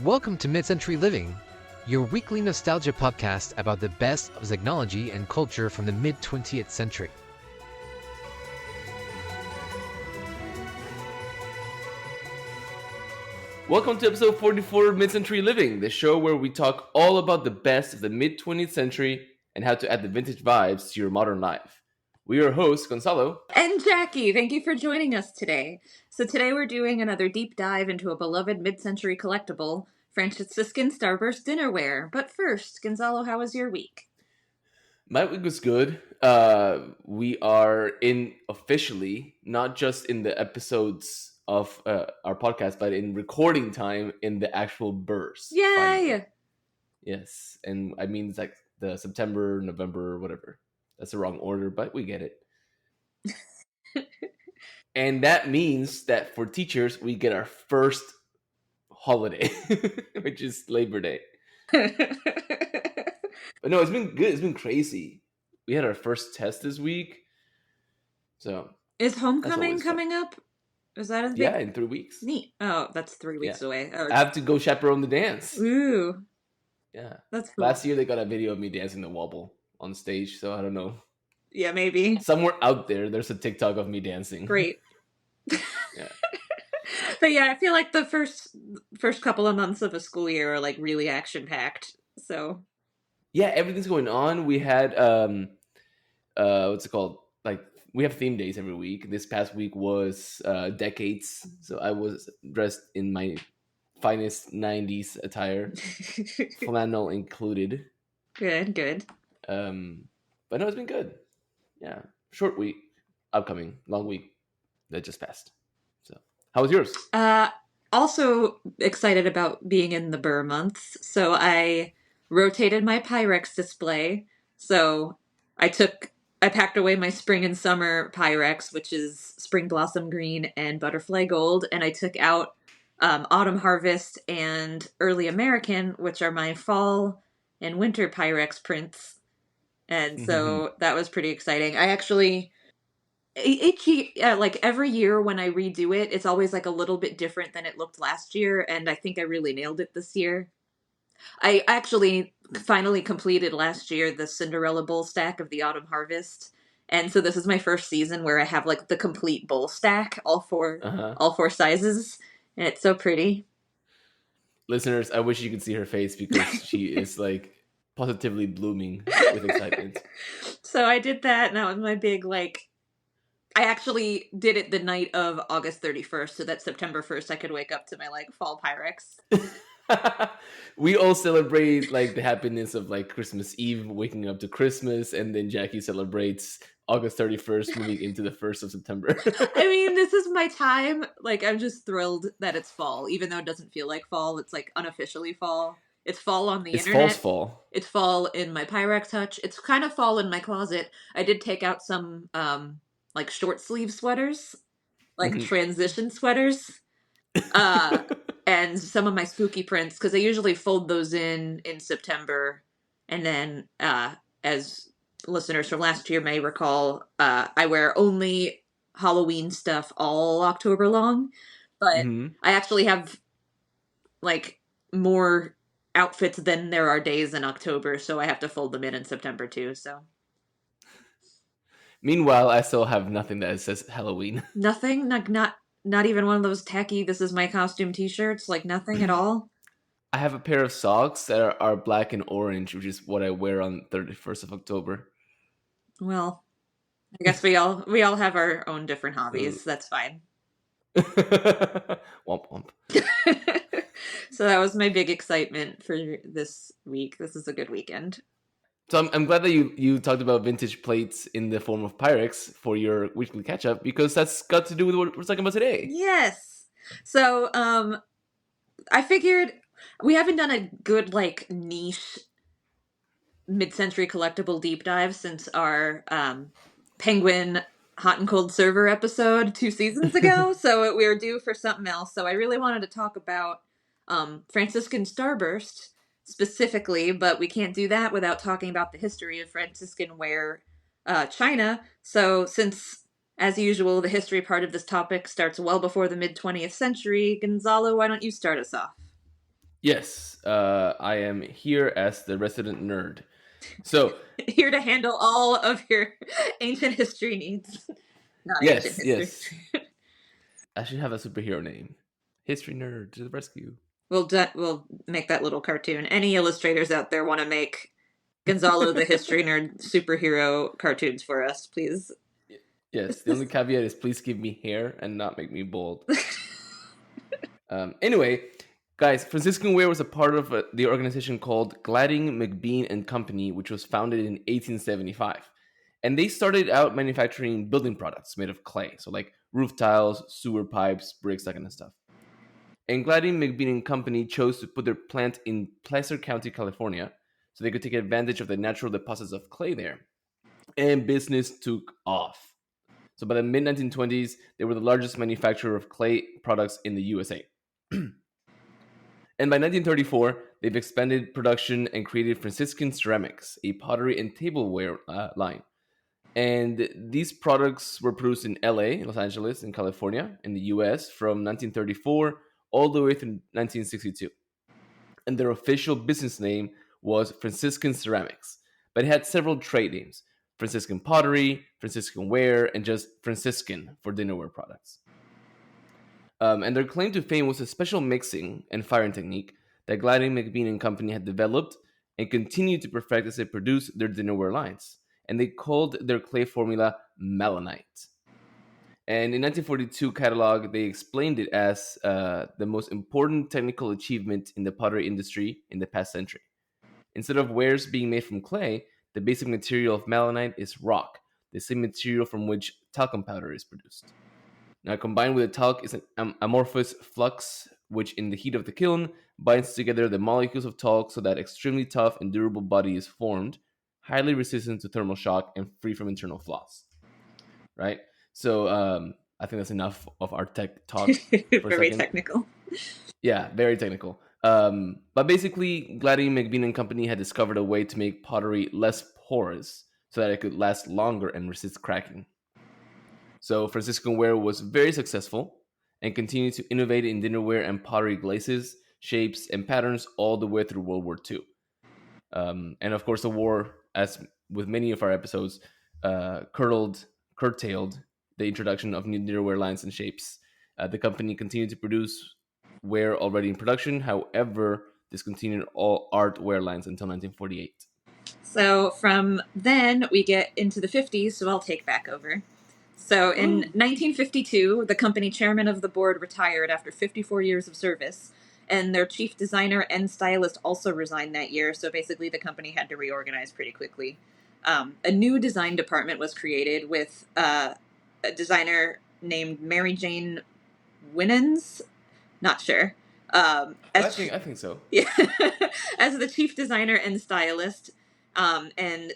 Welcome to Mid-Century Living, your weekly nostalgia podcast about the best of technology and culture from the mid-20th century. Welcome to episode 44 of Mid-Century Living, the show where we talk all about the best of the mid-20th century and how to add the vintage vibes to your modern life. We are your hosts, Gonzalo. And Jackie, thank you for joining us today. So today we're doing another deep dive into a beloved mid-century collectible, Franciscan Starburst Dinnerware. But first, Gonzalo, how was your week? My week was good. We are in officially, not just in the episodes of our podcast, but in recording time in the actual burst. Yay! Finally. Yes, and I mean it's like the September, November, whatever. That's the wrong order, but we get it. And that means that for teachers, we get our first holiday, which is Labor Day. But no, it's been good. It's been crazy. We had our first test this week. So is homecoming coming up? Is that a big... Yeah, in 3 weeks. Neat. Oh, that's 3 weeks away. Oh. I have to go chaperone the dance. Ooh. Yeah. That's cool. Last year they got a video of me dancing the wobble on stage, so I don't know. Yeah, maybe. Somewhere out there's a TikTok of me dancing. Great. Yeah. But yeah, I feel like the first couple of months of a school year are like really action-packed. So yeah, everything's going on. We had what's it called? Like we have theme days every week. This past week was decades, so I was dressed in my finest 90s attire, flannel included. Good. But no, it's been good. Yeah, short week, upcoming, long week that just passed. So, how was yours? Also excited about being in the Burr months. So I rotated my Pyrex display. So I packed away my spring and summer Pyrex, which is spring blossom green and butterfly gold, and I took out autumn harvest and early American, which are my fall and winter Pyrex prints. And so that was pretty exciting. I actually, each year, like every year when I redo it, it's always like a little bit different than it looked last year. And I think I really nailed it this year. I actually finally completed last year the Cinderella bowl stack of the autumn harvest. And so this is my first season where I have like the complete bowl stack, all four sizes. And it's so pretty. Listeners, I wish you could see her face because she is like positively blooming with excitement. So I did that, and that was my big, like, I actually did it the night of August 31st, so that September 1st I could wake up to my, like, fall Pyrex. We all celebrate, like, the happiness of, like, Christmas Eve, waking up to Christmas, and then Jackie celebrates August 31st, moving into the 1st of September. I mean, this is my time. Like, I'm just thrilled that it's fall, even though it doesn't feel like fall. It's, like, unofficially fall. It's fall on the internet. It's fall. It's fall in my Pyrex hutch. It's kind of fall in my closet. I did take out some, like, short sleeve sweaters, like transition sweaters, and some of my spooky prints, because I usually fold those in September. And then, as listeners from last year may recall, I wear only Halloween stuff all October long. But I actually have, like, more outfits than there are days in October, so I have to fold them in September too. So, meanwhile, I still have nothing that says Halloween. Nothing, not even one of those tacky "this is my costume" T-shirts. Like nothing at all. I have a pair of socks that are black and orange, which is what I wear on 31st of October. Well, I guess we all have our own different hobbies. That's fine. Womp womp. So that was my big excitement for this week. This is a good weekend. So I'm glad that you talked about vintage plates in the form of Pyrex for your weekly catch-up, because that's got to do with what we're talking about today. Yes. So I figured we haven't done a good, like, niche mid-century collectible deep dive since our Penguin Hot and Cold Server episode 2 seasons ago. So we were due for something else. So I really wanted to talk about Franciscan Starburst specifically, but we can't do that without talking about the history of Franciscan ware China. So since, as usual, the history part of this topic starts well before the mid-20th century, Gonzalo, why don't you start us off? Yes, I am here as the resident nerd. So, Here to handle all of your ancient history needs. Not ancient yes, history. yes, I should have a superhero name. History nerd to the rescue. We'll make that little cartoon. Any illustrators out there want to make Gonzalo the history nerd superhero cartoons for us, please? Yes, the only caveat is please give me hair and not make me bald. Anyway, guys, Franciscan Ware was a part of the organization called Gladding, McBean and Company, which was founded in 1875. And they started out manufacturing building products made of clay, so like roof tiles, sewer pipes, bricks, that kind of stuff. And Gladding, McBean and Company chose to put their plant in Placer County, California, so they could take advantage of the natural deposits of clay there. And business took off. So by the mid 1920s, they were the largest manufacturer of clay products in the USA. And by 1934, they've expanded production and created Franciscan Ceramics, a pottery and tableware line. And these products were produced in LA, Los Angeles, in California, in the US from 1934 all the way through 1962. And their official business name was Franciscan Ceramics, but it had several trade names: Franciscan Pottery, Franciscan Ware, and just Franciscan for dinnerware products. And their claim to fame was a special mixing and firing technique that Gladys McBean and Company had developed and continued to perfect as they produced their dinnerware lines. And they called their clay formula Melanite. And in 1942 catalog, they explained it as the most important technical achievement in the pottery industry in the past century. Instead of wares being made from clay, the basic material of melanite is rock, the same material from which talcum powder is produced. Now, combined with the talc is an amorphous flux, which in the heat of the kiln binds together the molecules of talc so that extremely tough and durable body is formed, highly resistant to thermal shock and free from internal flaws. Right? So I think that's enough of our tech talk for a Very second. technical. Yeah, very technical. But basically, Gladdy McBean and Company had discovered a way to make pottery less porous so that it could last longer and resist cracking. So Franciscan Ware was very successful and continued to innovate in dinnerware and pottery glazes, shapes, and patterns all the way through World War II. And of course, the war, as with many of our episodes, curtailed the introduction of new dinnerware lines and shapes. The company continued to produce ware already in production, however, discontinued all art ware lines until 1948. So from then we get into the 50s, so I'll take back over. So in 1952, the company chairman of the board retired after 54 years of service, and their chief designer and stylist also resigned that year. So basically, the company had to reorganize pretty quickly. A new design department was created with a designer named Mary Jane Winans. Not sure. I think so. Yeah, as the chief designer and stylist, and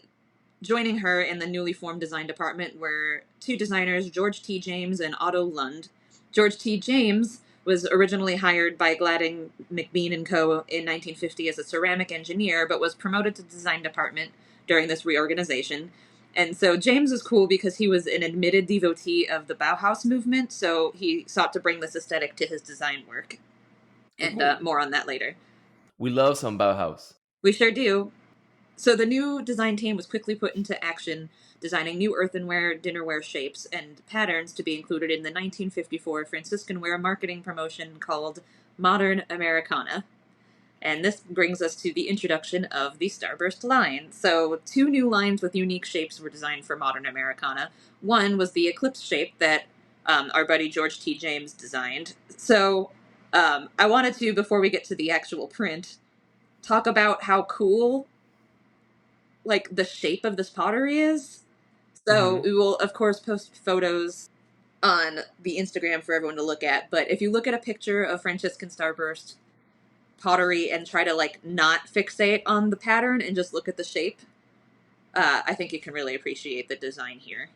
joining her in the newly formed design department were two designers, George T. James and Otto Lund. George T. James was originally hired by Gladding, McBean and Co. in 1950 as a ceramic engineer, but was promoted to design department during this reorganization. And so James was cool because he was an admitted devotee of the Bauhaus movement, so he sought to bring this aesthetic to his design work. And more on that later. We love some Bauhaus. We sure do. So the new design team was quickly put into action, designing new earthenware, dinnerware shapes, and patterns to be included in the 1954 Franciscan Ware marketing promotion called Modern Americana. And this brings us to the introduction of the Starburst line. So two new lines with unique shapes were designed for Modern Americana. One was the eclipse shape that our buddy George T. James designed. So I wanted to, before we get to the actual print, talk about how cool like the shape of this pottery is. So we will of course post photos on the Instagram for everyone to look at. But if you look at a picture of Franciscan Starburst pottery and try to like not fixate on the pattern and just look at the shape, I think you can really appreciate the design here.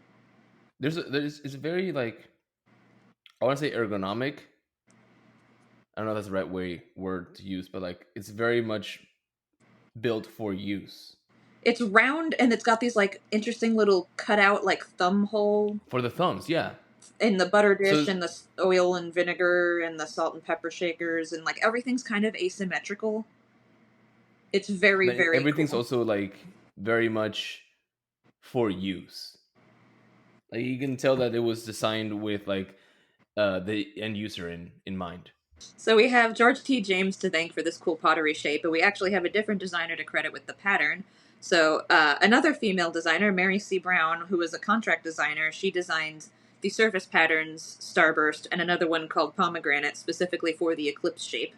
It's very like, I want to say ergonomic. I don't know if that's the right word to use, but like it's very much built for use. It's round and it's got these like interesting little cutout like thumb hole For the thumbs, yeah. in the butter dish So and the oil and vinegar and the salt and pepper shakers, and like everything's kind of asymmetrical. It's very, but very everything's cool. also like very much for use. Like you can tell that it was designed with like the end user in mind. So we have George T. James to thank for this cool pottery shape, but we actually have a different designer to credit with the pattern. So another female designer, Mary C. Brown, who was a contract designer, she designed the surface patterns Starburst and another one called Pomegranate specifically for the eclipse shape.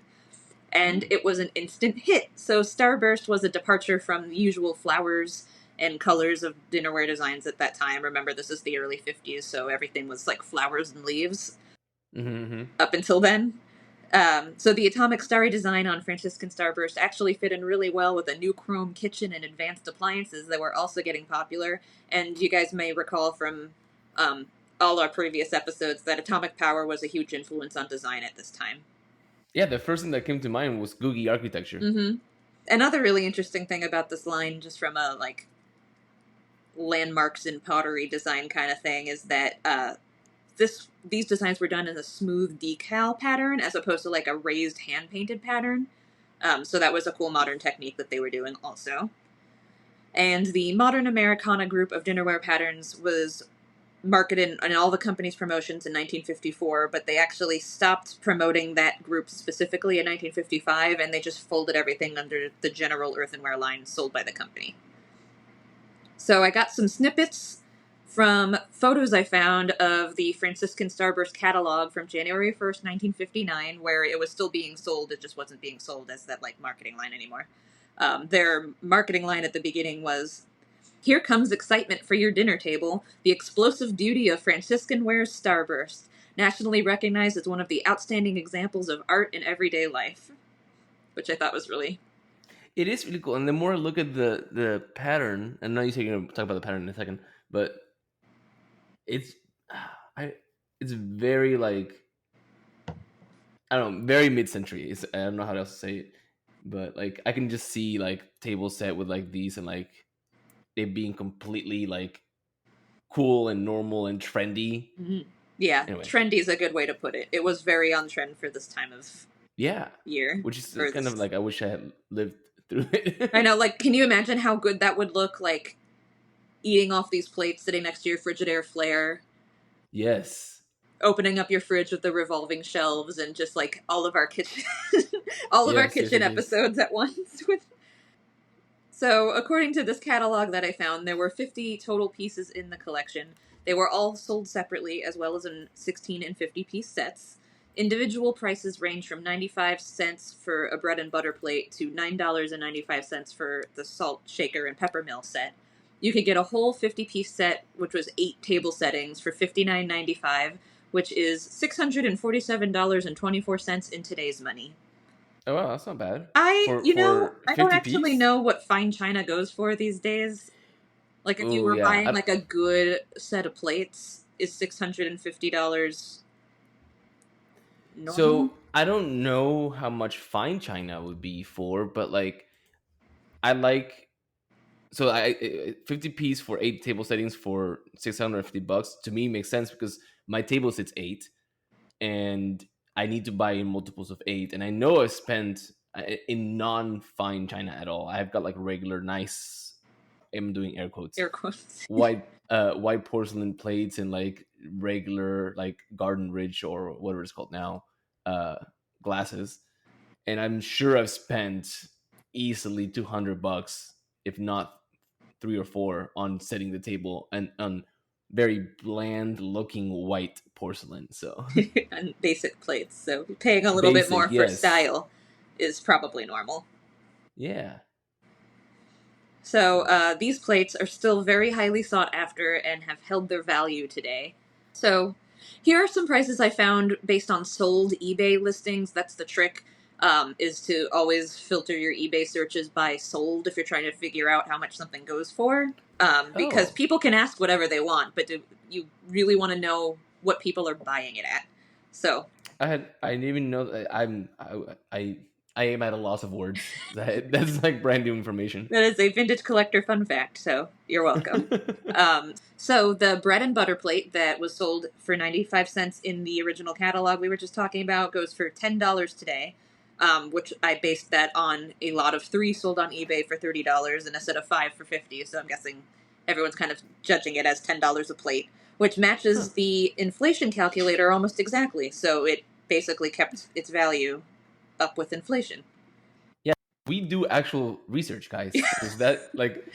And it was an instant hit. So Starburst was a departure from the usual flowers and colors of dinnerware designs at that time. Remember, this is the early 50s, so everything was like flowers and leaves Mm-hmm. up until then. So the atomic starry design on Franciscan Starburst actually fit in really well with a new chrome kitchen and advanced appliances that were also getting popular. And you guys may recall from um, all our previous episodes that atomic power was a huge influence on design at this time. Yeah, the first thing that came to mind was Googie architecture. Mm-hmm. Another really interesting thing about this line, just from a like landmarks in pottery design kind of thing, is that these designs were done in a smooth decal pattern as opposed to like a raised hand painted pattern. So that was a cool modern technique that they were doing also. And the Modern Americana group of dinnerware patterns was marketed in all the company's promotions in 1954, but they actually stopped promoting that group specifically in 1955, and they just folded everything under the general earthenware line sold by the company. So I got some snippets from photos I found of the Franciscan Starburst catalog from January 1st, 1959, where it was still being sold. It just wasn't being sold as that like marketing line anymore. Their marketing line at the beginning was, "Here comes excitement for your dinner table. The explosive beauty of Franciscan ware's Starburst, nationally recognized as one of the outstanding examples of art in everyday life," which I thought was really... It is really cool, and the more I look at the pattern, and now you say you're gonna talk about the pattern in a second, but it's I it's very like I don't know, very mid-century. I don't know how else to say it, but like I can just see like table set with like these and like it being completely like cool and normal and trendy. Mm-hmm. Yeah, Anyway, trendy is a good way to put it. It was very on trend for this time of yeah, year. which is Or kind of this... like I wish I had lived through I it. know, like, can you imagine how good that would look, like, eating off these plates, sitting next to your Frigidaire flare, Yes, opening up your fridge with the revolving shelves, and just, like, all of our kitchen... all of our yes, yes, kitchen it is. episodes at once with... So, according to this catalog that I found, there were 50 total pieces in the collection. They were all sold separately, as well as in 16 and 50 piece sets. Individual prices range from 95 cents for a bread and butter plate to $9.95 for the salt shaker and pepper mill set. You could get a whole 50 piece set, which was 8 table settings, for $59.95, which is $647.24 in today's money. Oh wow, that's not bad I, for you know, for I don't 50 actually piece. know what fine china goes for these days. Like, if you Oh were yeah, buying like a good set of plates, is $650 normal? so I don't know how much fine china would be for, but like I like so 50 piece for 8 table settings for $650 to me makes sense because my table sits 8 and I need to buy in multiples of 8, and I know I've spent in non fine china at all. I've got like regular nice, I'm doing air quotes, Air quotes. white porcelain plates and like regular like Garden Ridge or whatever it's called now uh glasses, and I'm sure I've spent easily $200, if not 3 or 4, on setting the table and on very bland looking white porcelain. So And basic plates, so paying a little bit more basic, for yes, style is probably normal. yeah. So these plates are still very highly sought after and have held their value today. So here are some prices I found based on sold eBay listings. That's the trick, is to always filter your eBay searches by sold if you're trying to figure out how much something goes for. Because Oh, people can ask whatever they want, but you really want to know what people are buying it at. So I didn't even know that I am at a loss of words. That's like brand new information. That is a vintage collector fun fact, so you're welcome. So the bread and butter plate that was sold for 95 cents in the original catalog we were just talking about goes for $10 today, which I based that on a lot of 3 sold on eBay for $30 and a set of 5 for 50. So I'm guessing everyone's kind of judging it as $10 a plate, which matches the inflation calculator almost exactly. So it basically kept its value up with inflation. Yeah, we do actual research, guys. Is that like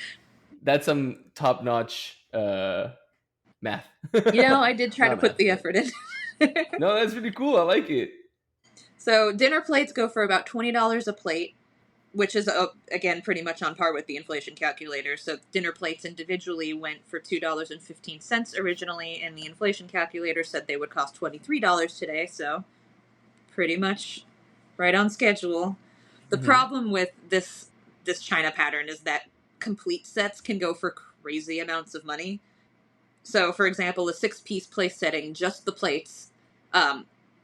that's some top notch math? I did try to Not put math, the but- effort in. No, that's really cool. I like it. So dinner plates go for about $20 a plate, which is, again, pretty much on par with the inflation calculator. So dinner plates individually went for $2.15 originally, and the inflation calculator said they would cost $23 today, so pretty much right on schedule. The problem with this China pattern is that complete sets can go for crazy amounts of money. So, for example, the 6-piece place setting, just the plates,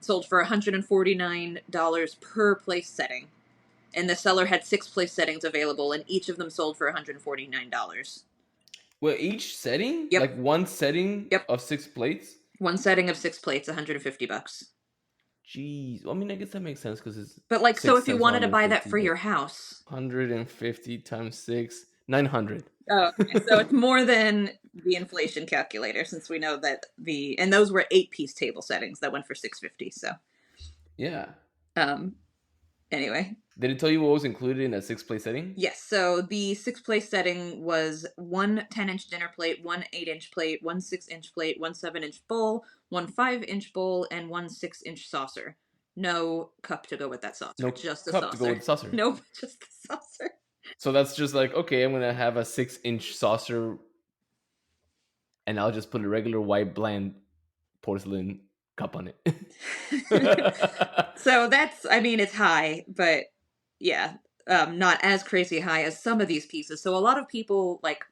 sold for $149 per place setting. And the seller had 6 place settings available, and each of them sold for $149. Well, each setting, Yep. like one setting Yep. of 6 plates. One setting of 6 plates, $150. Jeez, well, I mean, I guess that makes sense because it's. But like, so 6 if you times wanted to buy that 150, for but your house, 150 times 6, 900. oh, okay. So it's more than the inflation calculator, since we know that and those were 8-piece table settings that went for $650. So Yeah. Anyway. Did it tell you what was included in that 6 plate setting? Yes, so the 6 place setting was 1 10-inch dinner plate, 1 8-inch plate, 1 6-inch plate, 1 7-inch bowl, 1 5-inch bowl, and 1 6-inch saucer. No cup to go with that saucer. No just a cup saucer. to go with the saucer. Nope, just the saucer. So that's just like, okay, I'm gonna have a 6-inch saucer, and I'll just put a regular white bland porcelain cup on it. So that's, I mean, it's high, but yeah, not as crazy high as some of these pieces. So a lot of people like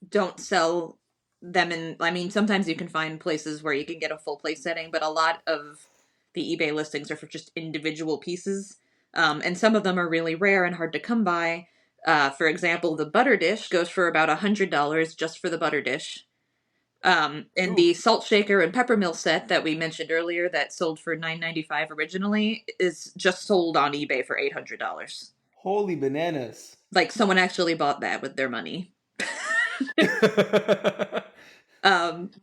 don't sell them in. I mean, sometimes you can find places where you can get a full place setting, but a lot of the eBay listings are for just individual pieces, and some of them are really rare and hard to come by. For example, the butter dish goes for about $100 just for the butter dish. And the salt shaker and pepper mill set that we mentioned earlier that sold for $9.95 originally is just sold on eBay for $800. Holy bananas. Like someone actually bought that with their money. That's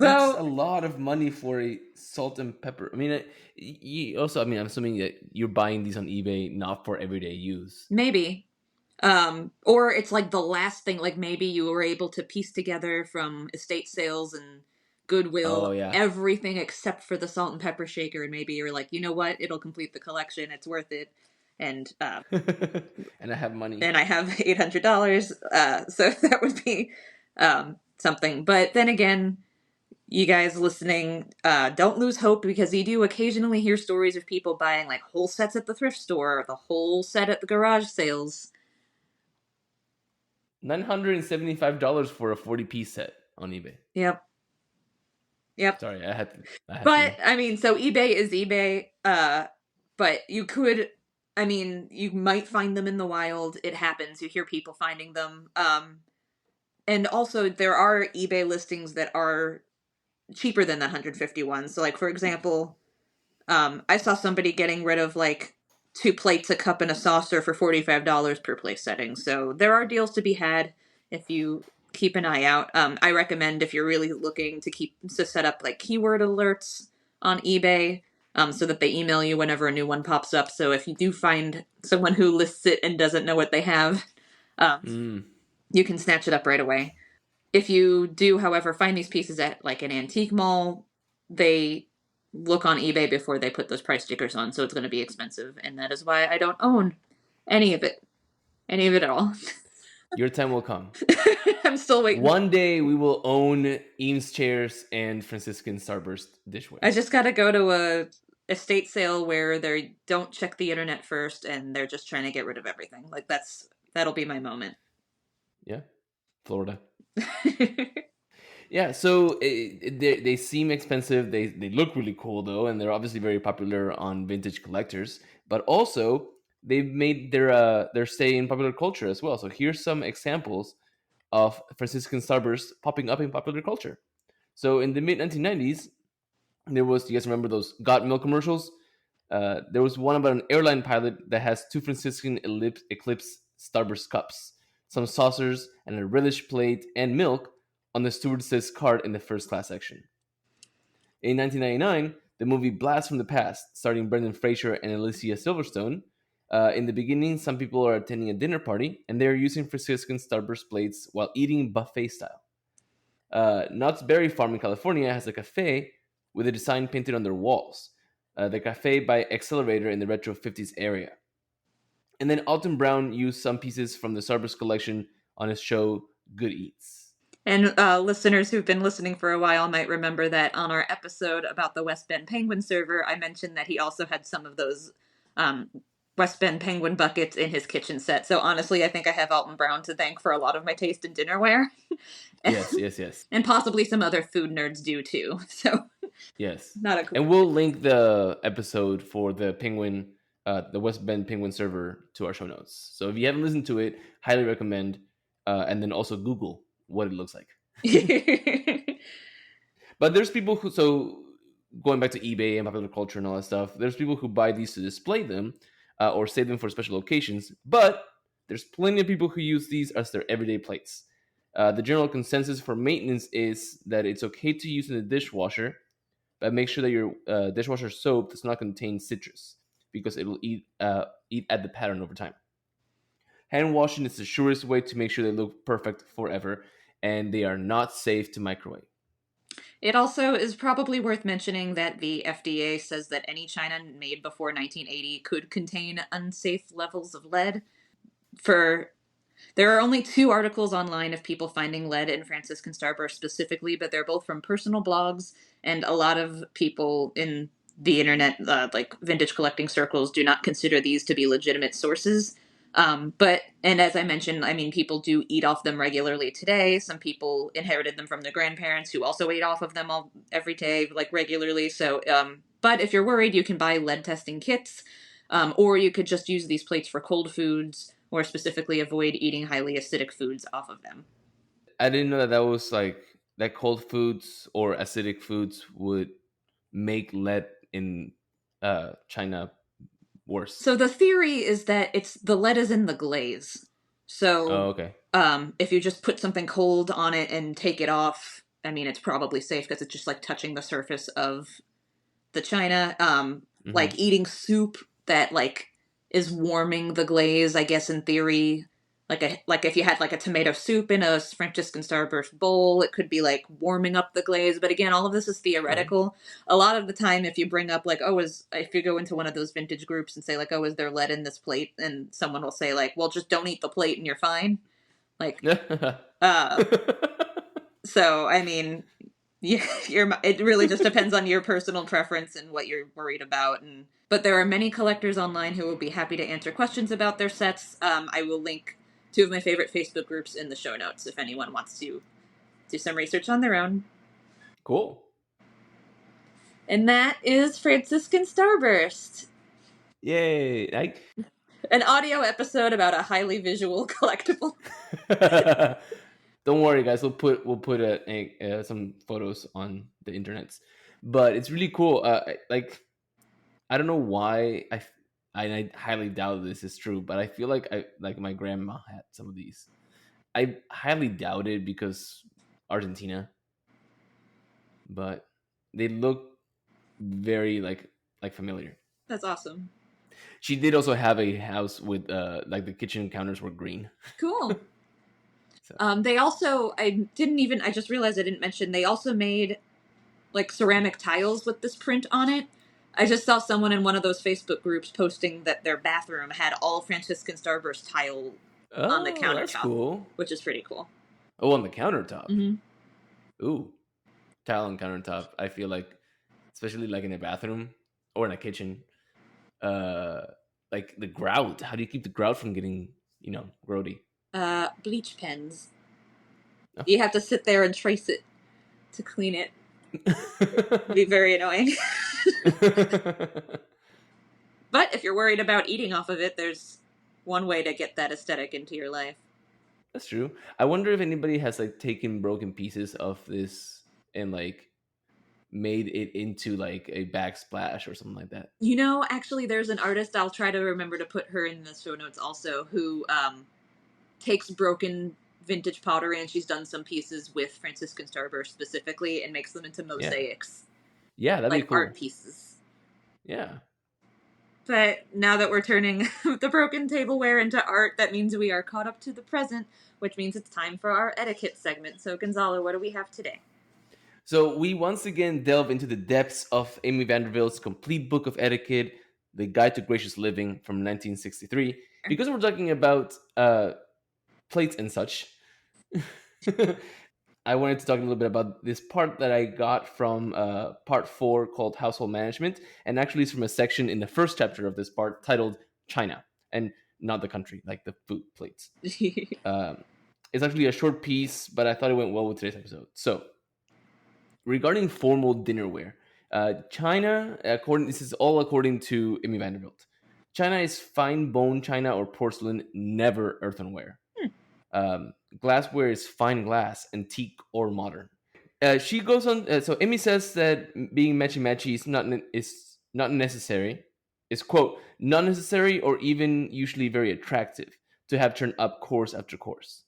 a lot of money for a salt and pepper. I mean, I'm assuming that you're buying these on eBay not for everyday use. Maybe. Or it's like the last thing, like maybe you were able to piece together from estate sales and Goodwill everything except for the salt and pepper shaker, and maybe you're like, you know what, it'll complete the collection, it's worth it. And and I have money. And I have $800, so that would be something. But then again, you guys listening, don't lose hope, because you do occasionally hear stories of people buying like whole sets at the thrift store or the whole set at the garage sales. $975 for a 40-piece set on eBay. Yep. Sorry, I had But I mean, so eBay is eBay. But you could, I mean, you might find them in the wild. It happens. You hear people finding them. And also there are eBay listings that are cheaper than the 151. So like, for example, I saw somebody getting rid of like 2 plates, a cup, and a saucer for $45 per place setting. So there are deals to be had if you keep an eye out. I recommend, if you're really looking to set up like keyword alerts on eBay, so that they email you whenever a new one pops up. So if you do find someone who lists it and doesn't know what they have, you can snatch it up right away. If you do, however, find these pieces at like an antique mall, they look on eBay before they put those price stickers on, so it's going to be expensive, and that is why I don't own any of it at all. Your time will come. I'm still waiting. One day we will own Eames chairs and Franciscan Starburst dishware. I just got to go to a estate sale where they don't check the internet first, and they're just trying to get rid of everything. Like that'll be my moment. Yeah, Florida. Yeah, so they seem expensive. They look really cool though, and they're obviously very popular on vintage collectors. But also, they've made their stay in popular culture as well. So here's some examples of Franciscan Starburst popping up in popular culture. So in the mid 1990s, there was, you guys remember those Got Milk commercials? There was one about an airline pilot that has two Franciscan Eclipse Starburst cups, some saucers, and a relish plate and milk on the stewardess's card in the first class section. In 1999, the movie Blast from the Past, starring Brendan Fraser and Alicia Silverstone. In the beginning, some people are attending a dinner party and they're using Franciscan Starburst plates while eating buffet style. Knott's Berry Farm in California has a cafe with a design painted on their walls. The cafe by Accelerator in the retro 50s area. And then Alton Brown used some pieces from the Starburst collection on his show Good Eats. And listeners who've been listening for a while might remember that on our episode about the West Bend Penguin server, I mentioned that he also had some of those West Bend Penguin buckets in his kitchen set. So honestly, I think I have Alton Brown to thank for a lot of my taste in dinnerware. Yes. And possibly some other food nerds do too. So yes, not a cool. And we'll link the episode for the the West Bend Penguin server to our show notes. So if you haven't listened to it, highly recommend. And then also Google what it looks like. But there's people who, so going back to eBay and popular culture and all that stuff, there's people who buy these to display them or save them for special occasions. But there's plenty of people who use these as their everyday plates. The general consensus for maintenance is that it's okay to use in the dishwasher, but make sure that your dishwasher soap does not contain citrus because it will eat at the pattern over time. Hand washing is the surest way to make sure they look perfect forever, and they are not safe to microwave. It also is probably worth mentioning that the FDA says that any china made before 1980 could contain unsafe levels of lead. There are only 2 articles online of people finding lead in Franciscan Starburst specifically, but they're both from personal blogs, and a lot of people in the internet, like vintage collecting circles, do not consider these to be legitimate sources. And as I mentioned, I mean, people do eat off them regularly today. Some people inherited them from their grandparents who also ate off of them every day, like regularly. So, but if you're worried, you can buy lead testing kits, or you could just use these plates for cold foods, or specifically avoid eating highly acidic foods off of them. I didn't know that was like that cold foods or acidic foods would make lead in China worse. So the theory is that it's the lead is in the glaze. So okay. If you just put something cold on it and take it off, I mean, it's probably safe because it's just like touching the surface of the china. Like eating soup that like is warming the glaze, I guess in theory. Like if you had like a tomato soup in a Franciscan Starburst bowl, it could be like warming up the glaze. But again, all of this is theoretical. Mm-hmm. A lot of the time, if you bring up like, if you go into one of those vintage groups and say like, is there lead in this plate? And someone will say like, well, just don't eat the plate and you're fine. Like, so I mean, yeah, it really just depends on your personal preference and what you're worried about. But there are many collectors online who will be happy to answer questions about their sets. I will link 2 of my favorite Facebook groups in the show notes if anyone wants to do some research on their own. Cool. And that is Franciscan Starburst. Yay! An audio episode about a highly visual collectible. Don't worry, guys. We'll put some photos on the internets, but it's really cool. I don't know why I highly doubt this is true, but I feel like my grandma had some of these. I highly doubt it because Argentina, but they look very like familiar. That's awesome. She did also have a house with like the kitchen counters were green. Cool. So. They also, I just realized I didn't mention, they also made like ceramic tiles with this print on it. I just saw someone in one of those Facebook groups posting that their bathroom had all Franciscan Starburst tile on the countertop. That's cool. Which is pretty cool. Oh, on the countertop? Mm-hmm. Ooh. Tile on countertop. I feel like, especially like in a bathroom or in a kitchen, like the grout. How do you keep the grout from getting, grody? Bleach pens. Oh. You have to sit there and trace it to clean it. It'd be very annoying. But if you're worried about eating off of it, there's one way to get that aesthetic into your life. That's true. I wonder if anybody has like taken broken pieces of this and like made it into like a backsplash or something like that. Actually, there's an artist, I'll try to remember to put her in the show notes also, who takes broken vintage pottery, and she's done some pieces with Franciscan Starburst specifically and makes them into mosaics. Yeah, that'd be like cool. art pieces. Yeah. But now that we're turning the broken tableware into art, that means we are caught up to the present, which means it's time for our etiquette segment. So, Gonzalo, what do we have today? So we once again delve into the depths of Amy Vanderbilt's complete book of etiquette, The Guide to Gracious Living from 1963. Because we're talking about plates and such, I wanted to talk a little bit about this part that I got from part 4 called Household Management, and actually it's from a section in the first chapter of this part titled China, and not the country, like the food plates. It's actually a short piece, but I thought it went well with today's episode. So, regarding formal dinnerware, China, this is all according to Amy Vanderbilt. China is fine bone china or porcelain, never earthenware. Glassware is fine glass, antique or modern. She goes on. So Amy says that being matchy is not necessary. Is quote not necessary or even usually very attractive to have turned up course after course.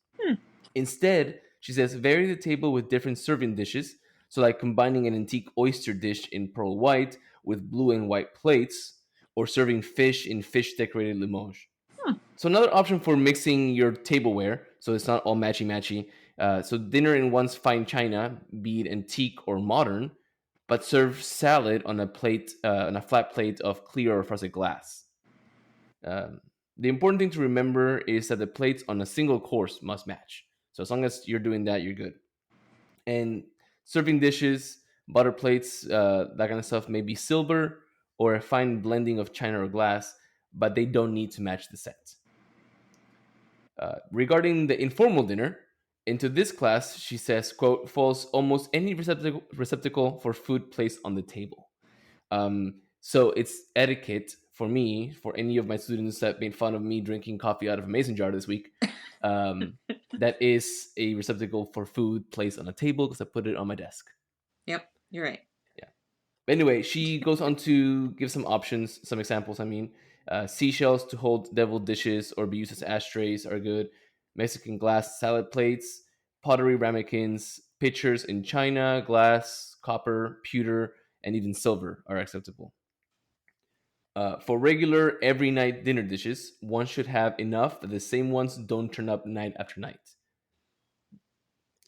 Instead, she says vary the table with different serving dishes. So like combining an antique oyster dish in pearl white with blue and white plates, or serving fish in fish decorated Limoges. So another option for mixing your tableware, so it's not all matchy. So dinner in one's fine china, be it antique or modern, but serve salad on a flat plate of clear or frosted glass. The important thing to remember is that the plates on a single course must match. So as long as you're doing that, you're good. And serving dishes, butter plates, that kind of stuff may be silver or a fine blending of china or glass, but they don't need to match the set. Regarding the informal dinner, into this class, she says, quote, falls almost any receptacle for food placed on the table. So it's etiquette for me, for any of my students that made fun of me drinking coffee out of a mason jar this week. That is a receptacle for food placed on a table because I put it on my desk. Yep, you're right. Yeah. Anyway, she goes on to give some options, some examples. Seashells to hold deviled dishes or be used as ashtrays are good. Mexican glass salad plates, pottery ramekins, pitchers in china, glass, copper, pewter, and even silver are acceptable. For regular every night dinner dishes, one should have enough that the same ones don't turn up night after night.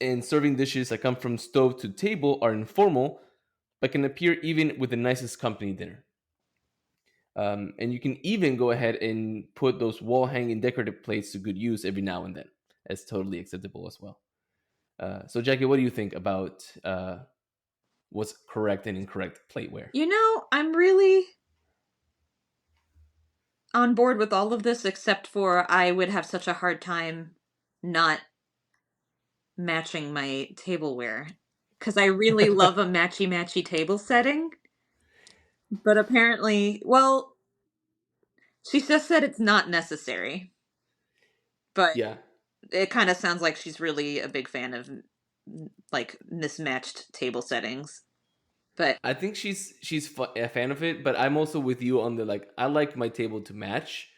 And serving dishes that come from stove to table are informal, but can appear even with the nicest company dinner. And you can even go ahead and put those wall hanging decorative plates to good use every now and then. That's totally acceptable as well. So, Jackie, what do you think about what's correct and incorrect plateware? I'm really on board with all of this, except for I would have such a hard time not matching my tableware. Because I really love a matchy table setting. But apparently, well, she just said it's not necessary. But Yeah, it kind of sounds like she's really a big fan of like mismatched table settings. But I think she's a fan of it, but I'm also with you on the like. I like my table to match,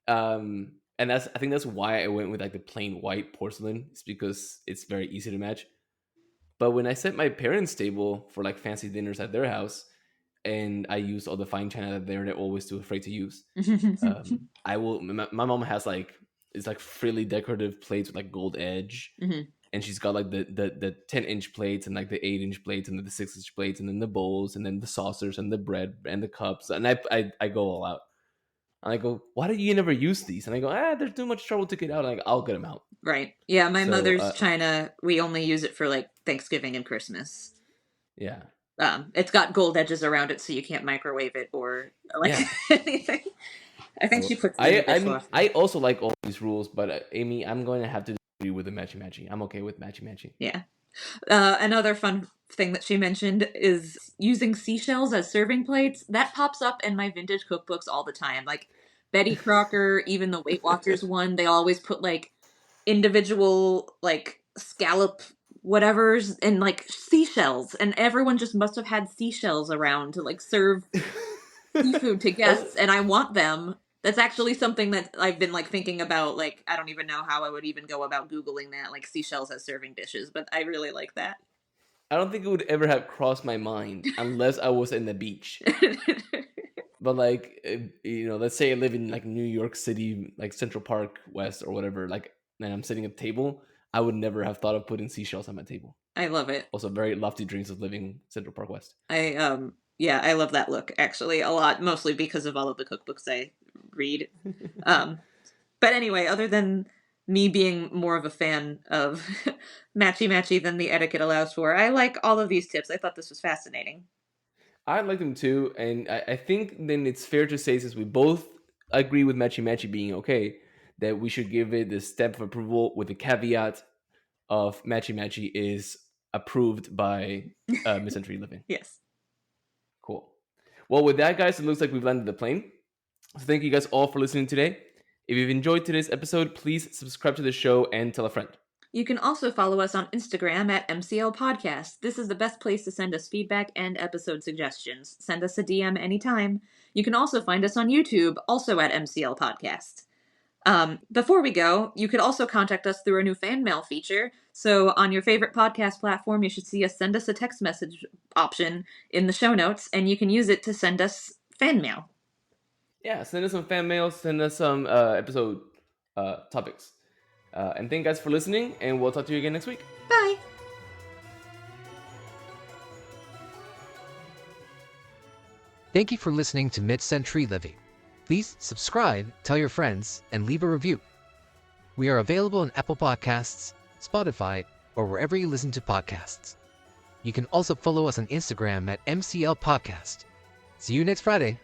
and I think that's why I went with like the plain white porcelain. It's because it's very easy to match. But when I set my parents' table for like fancy dinners at their house, and I used all the fine china that they're always too afraid to use, I will. My mom has like it's like frilly decorative plates with like gold edge. And she's got like the 10-inch plates and like the 8-inch plates and the 6-inch plates and then the bowls and then the saucers and the bread and the cups. And I go all out. And I go, why do you never use these? And I go, there's too much trouble to get out. And I'll get them out. Right. Yeah, my mother's china, we only use it for like Thanksgiving and Christmas. Yeah. It's got gold edges around it so you can't microwave it or like anything. I think she puts them in the dishwasher. I also like all these rules, but Amy, I'm going to have to agree with the matchy. I'm okay with matchy. Yeah. Another fun thing that she mentioned is using seashells as serving plates. That pops up in my vintage cookbooks all the time. Like Betty Crocker, even the Weight Watchers one, they always put like individual like scallop whatevers and like seashells, and everyone just must have had seashells around to like serve seafood to guests, and I want them. That's actually something that I've been like thinking about. Like, I don't even know how I would even go about Googling that, like seashells as serving dishes, but I really like that. I don't think it would ever have crossed my mind unless I was in the beach. But like, let's say I live in like New York City, like Central Park West or whatever, like, and I'm sitting at a table, I would never have thought of putting seashells on my table. I love it. Also, very lofty dreams of living Central Park West. Yeah, I love that look actually a lot, mostly because of all of the cookbooks I read. But anyway, other than me being more of a fan of matchy than the etiquette allows for, I like all of these tips. I thought this was fascinating. I like them too, and I think then it's fair to say, since we both agree with matchy being okay, that we should give it the stamp of approval with the caveat of matchy is approved by Miss Entry Living. Yes. Cool. Well, with that, guys, it looks like we've landed the plane. So thank you guys all for listening today. If you've enjoyed today's episode, please subscribe to the show and tell a friend. You can also follow us on Instagram at MCL Podcast. This is the best place to send us feedback and episode suggestions. Send us a DM anytime. You can also find us on YouTube, also at MCL Podcast. Before we go, you could also contact us through our new fan mail feature. So on your favorite podcast platform, you should see us send us a text message option in the show notes, and you can use it to send us fan mail. Yeah, send us some fan mail, send us some episode topics. And thank you guys for listening, and we'll talk to you again next week. Bye! Thank you for listening to Mid-Century Living. Please subscribe, tell your friends, and leave a review. We are available on Apple Podcasts, Spotify, or wherever you listen to podcasts. You can also follow us on Instagram at MCL Podcast. See you next Friday.